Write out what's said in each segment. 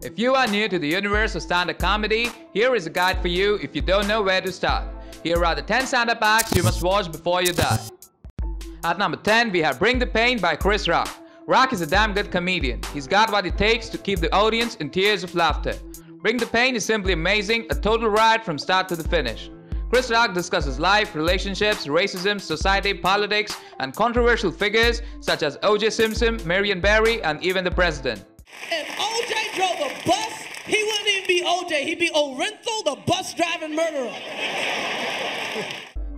If you are new to the universe of stand-up comedy, here is a guide for you if you don't know where to start. Here are the 10 stand-up acts you must watch before you die. At number 10, we have Bring the Pain by Chris Rock. Rock is a damn good comedian. He's got what it takes to keep the audience in tears of laughter. Bring the Pain is simply amazing, a total ride from start to the finish. Chris Rock discusses life, relationships, racism, society, politics, and controversial figures such as O.J. Simpson, Marion Barry, and even the president. If O.J. drove a bus, he wouldn't even be O.J., he'd be Orenthal, the bus-driving murderer.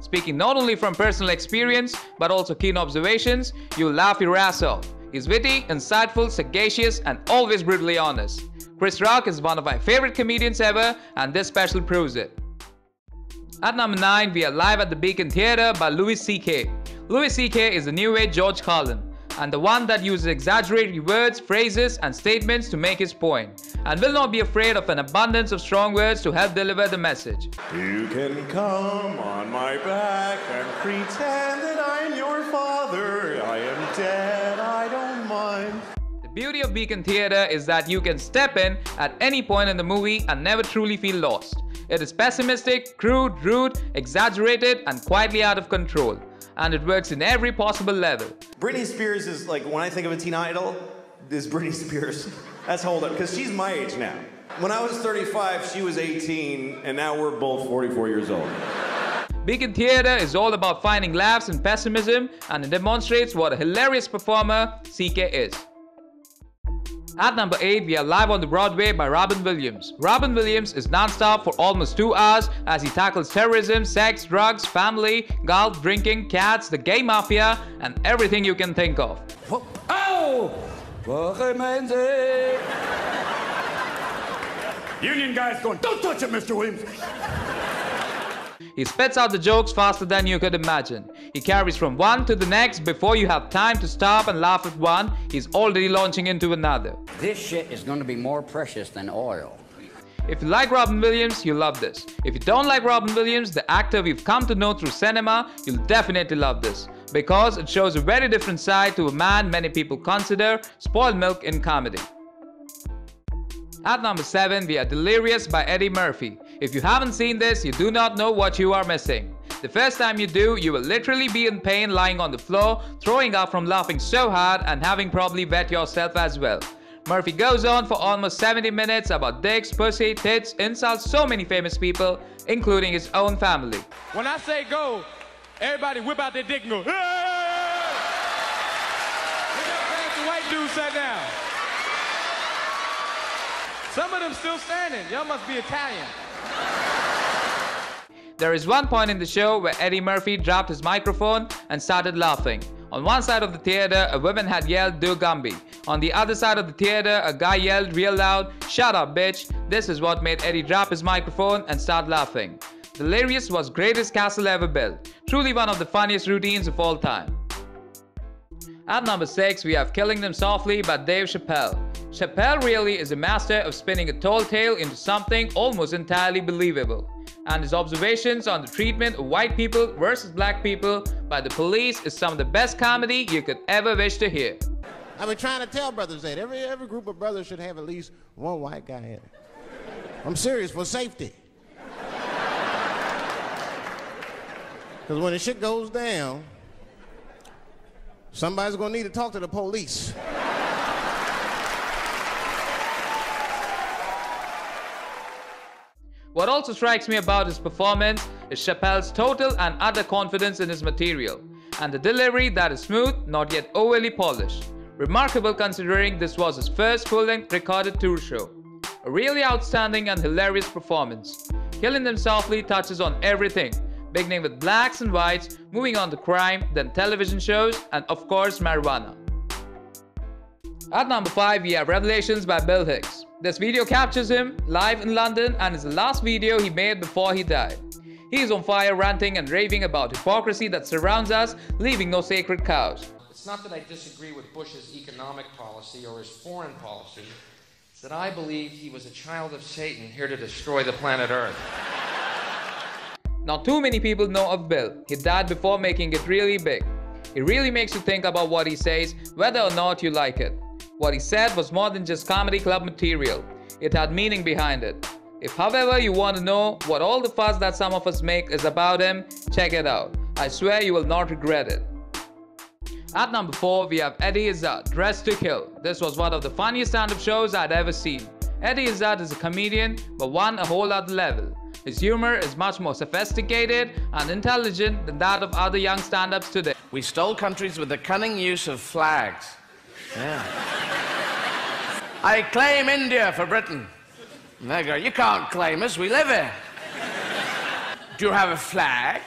Speaking not only from personal experience, but also keen observations, you'll laugh your ass off. He's witty, insightful, sagacious, and always brutally honest. Chris Rock is one of my favorite comedians ever, and this special proves it. At number 9, we are Live at the Beacon Theatre by Louis C.K. Louis C.K. is the new age George Carlin, and the one that uses exaggerated words, phrases, and statements to make his point, and will not be afraid of an abundance of strong words to help deliver the message. You can come on my back and pretend that I'm your father. I am dead, I don't mind. The beauty of Beacon Theatre is that you can step in at any point in the movie and never truly feel lost. It is pessimistic, crude, rude, exaggerated, and quietly out of control. And it works in every possible level. Britney Spears is like, when I think of a teen idol, is Britney Spears. That's hold up, because she's my age now. When I was 35, she was 18, and now we're both 44 years old. Beacon Theatre is all about finding laughs and pessimism, and it demonstrates what a hilarious performer CK is. At number 8, we are Live on the Broadway by Robin Williams. Robin Williams is non-stop for almost 2 hours as he tackles terrorism, sex, drugs, family, golf, drinking, cats, the gay mafia, and everything you can think of. Oh! Union guy's going, don't touch it, Mr. Williams! He spits out the jokes faster than you could imagine. He carries from one to the next before you have time to stop and laugh at one. He's already launching into another. This shit is going to be more precious than oil. If you like Robin Williams, you'll love this. If you don't like Robin Williams, the actor we've come to know through cinema, you'll definitely love this. Because it shows a very different side to a man many people consider spoiled milk in comedy. At number 7, we are Delirious by Eddie Murphy. If you haven't seen this, you do not know what you are missing. The first time you do, you will literally be in pain lying on the floor, throwing up from laughing so hard and having probably wet yourself as well. Murphy goes on for almost 70 minutes about dicks, pussy, tits, insults so many famous people, including his own family. When I say go, everybody whip out their dick and go, hey! Look how fast the white dude sat down. Some of them still standing. Y'all must be Italian. There is one point in the show where Eddie Murphy dropped his microphone and started laughing. On one side of the theater, a woman had yelled, "Do Gumby." On the other side of the theater, a guy yelled real loud, "Shut up, bitch." This is what made Eddie drop his microphone and start laughing. Delirious was greatest castle ever built. Truly one of the funniest routines of all time. At number 6, we have Killing Them Softly by Dave Chappelle. Chappelle really is a master of spinning a tall tale into something almost entirely believable. And his observations on the treatment of white people versus black people by the police is some of the best comedy you could ever wish to hear. I've been trying to tell brothers that every group of brothers should have at least one white guy in it. I'm serious, for safety. Because when the shit goes down, somebody's gonna need to talk to the police. What also strikes me about his performance is Chappelle's total and utter confidence in his material, and the delivery that is smooth, not yet overly polished. Remarkable considering this was his first full-length recorded tour show. A really outstanding and hilarious performance. Killing Them Softly touches on everything, beginning with blacks and whites, moving on to crime, then television shows, and of course marijuana. At number 5, we have Revelations by Bill Hicks. This video captures him live in London and is the last video he made before he died. He is on fire ranting and raving about hypocrisy that surrounds us, leaving no sacred cows. It's not that I disagree with Bush's economic policy or his foreign policy. It's that I believe he was a child of Satan here to destroy the planet Earth. Not too many people know of Bill. He died before making it really big. It really makes you think about what he says, whether or not you like it. What he said was more than just comedy club material. it had meaning behind it. If, however, you want to know what all the fuss that some of us make is about him, check it out. I swear you will not regret it. At number 4, we have Eddie Izzard, Dressed to Kill. This was one of the funniest stand-up shows I'd ever seen. Eddie Izzard is a comedian, but one a whole other level. His humor is much more sophisticated and intelligent than that of other young stand-ups today. We stole countries with the cunning use of flags. Yeah. I claim India for Britain. And they go, you can't claim us, we live here. Do you have a flag?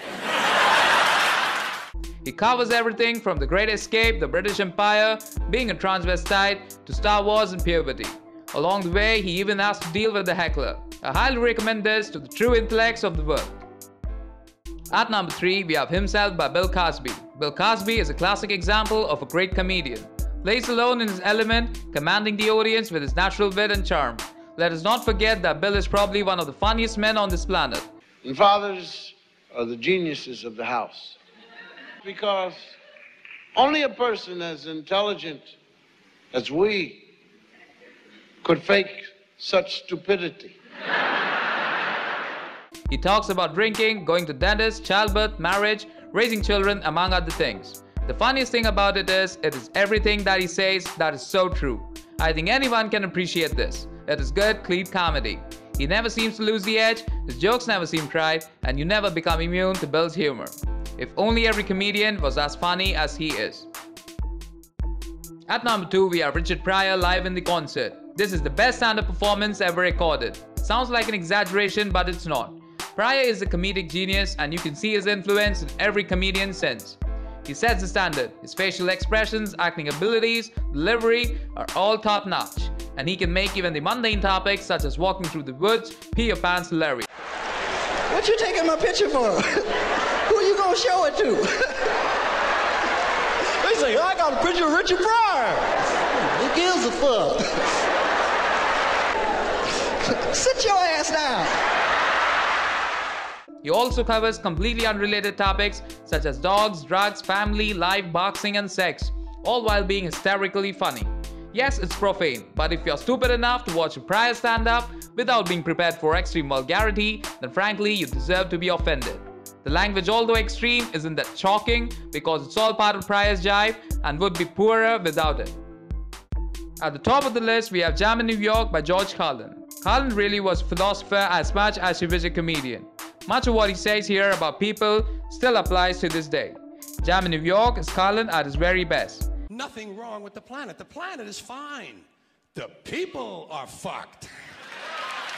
He covers everything from The Great Escape, the British Empire, being a transvestite, to Star Wars and puberty. Along the way, he even has to deal with the heckler. I highly recommend this to the true intellects of the world. At number 3, we have Himself by Bill Cosby. Bill Cosby is a classic example of a great comedian. Plays alone in his element, commanding the audience with his natural wit and charm. Let us not forget that Bill is probably one of the funniest men on this planet. And fathers are the geniuses of the house. Because only a person as intelligent as we could fake such stupidity. He talks about drinking, going to dentist, childbirth, marriage, raising children, among other things. The funniest thing about it is everything that he says that is so true. I think anyone can appreciate this. It is good, clean comedy. He never seems to lose the edge, his jokes never seem trite, and you never become immune to Bill's humor. If only every comedian was as funny as he is. At number 2, we have Richard Pryor live in the concert. This is the best stand-up performance ever recorded. Sounds like an exaggeration, but it's not. Pryor is a comedic genius, and you can see his influence in every comedian since. He sets the standard. His facial expressions, acting abilities, delivery are all top-notch. And he can make even the mundane topics such as walking through the woods pee your pants hilarious. What you taking my picture for? Who you gonna show it to? They say, I got a picture of Richard Pryor. Who gives a fuck? Sit your ass down. He also covers completely unrelated topics such as dogs, drugs, family, life, boxing and sex, all while being hysterically funny. Yes, it's profane, but if you're stupid enough to watch a Pryor stand-up without being prepared for extreme vulgarity, then frankly you deserve to be offended. The language, although extreme, isn't that shocking because it's all part of Pryor's jive and would be poorer without it. At the top of the list, we have Jam in New York by George Carlin. Carlin really was a philosopher as much as he was a comedian. Much of what he says here about people still applies to this day. Jam in New York is Carlin at his very best. Nothing wrong with the planet. The planet is fine. The people are fucked.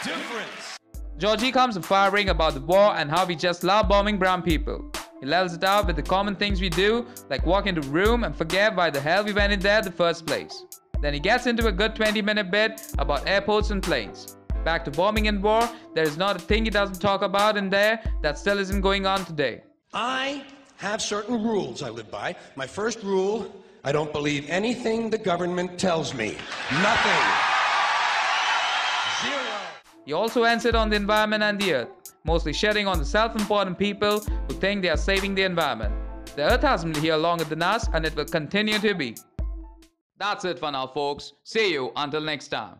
Difference. Georgie comes to firing about the war and how we just love bombing brown people. He levels it out with the common things we do, like walk into a room and forget why the hell we went in there in the first place. Then he gets into a good 20-minute bit about airports and planes. Back to bombing and war, there is not a thing he doesn't talk about in there that still isn't going on today. I have certain rules I live by. My first rule, I don't believe anything the government tells me. Nothing. Zero. He also ends it on the environment and the earth, mostly shedding on the self-important people who think they are saving the environment. The earth has been here longer than us and it will continue to be. That's it for now, folks. See you until next time.